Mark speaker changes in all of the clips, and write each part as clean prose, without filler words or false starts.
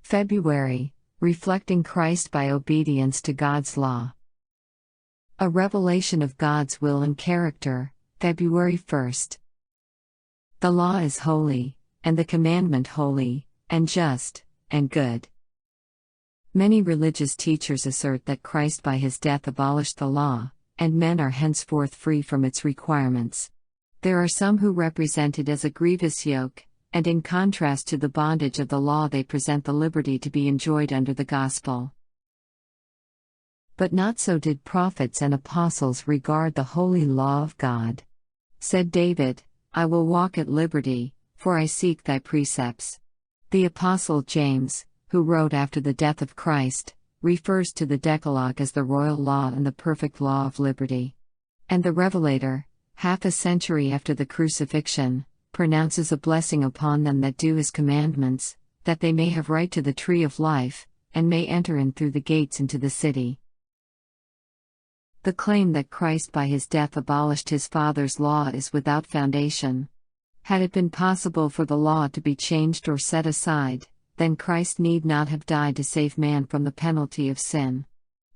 Speaker 1: February, reflecting Christ by obedience to God's law. A revelation of God's will and character, February 1st. The law is holy, and the commandment holy, and just, and good. Many religious teachers assert that Christ by his death abolished the law, and men are henceforth free from its requirements. There are some who represent it as a grievous yoke, and in contrast to the bondage of the law they present the liberty to be enjoyed under the gospel. But not so did prophets and apostles regard the holy law of God. Said David, "I will walk at liberty, for I seek thy precepts." The apostle James, who wrote after the death of Christ, refers to the Decalogue as the royal law and the perfect law of liberty. And the Revelator, half a century after the crucifixion, pronounces a blessing upon them that do his commandments, that they may have right to the tree of life, and may enter in through the gates into the city. The claim that Christ by his death abolished his Father's law is without foundation. Had it been possible for the law to be changed or set aside, then Christ need not have died to save man from the penalty of sin.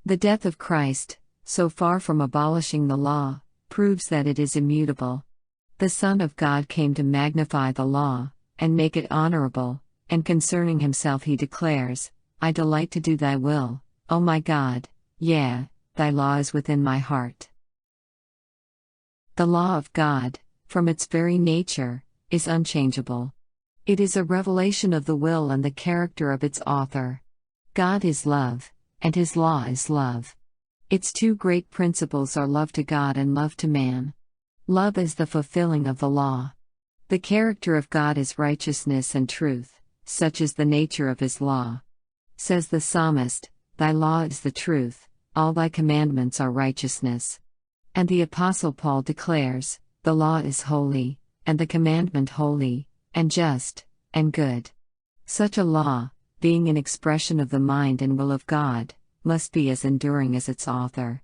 Speaker 1: The death of Christ, so far from abolishing the law, proves that it is immutable. The Son of God came to magnify the law, and make it honorable, and concerning himself he declares, "I delight to do thy will, O my God, yea, thy law is within my heart." The law of God, from its very nature, is unchangeable. It is a revelation of the will and the character of its author. God is love, and his law is love. Its two great principles are love to God and love to man. Love is the fulfilling of the law. The character of God is righteousness and truth, such is the nature of his law. Says the psalmist, "Thy law is the truth, all thy commandments are righteousness." And the apostle Paul declares, "The law is holy, and the commandment holy, and just, and good." Such a law, being an expression of the mind and will of God, must be as enduring as its author.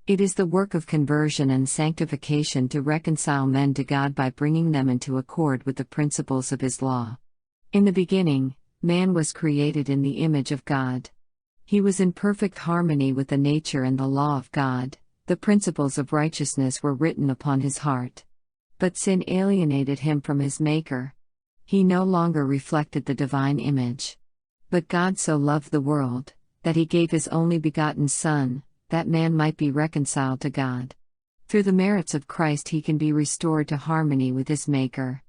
Speaker 1: It is the work of conversion and sanctification to reconcile men to God by bringing them into accord with the principles of his law. In the beginning, man was created in the image of God. He was in perfect harmony with the nature and the law of God. The principles of righteousness were written upon his heart. But sin alienated him from his Maker. He no longer reflected the divine image. But God so loved the world, that he gave his only begotten Son, that man might be reconciled to God. Through the merits of Christ he can be restored to harmony with his Maker.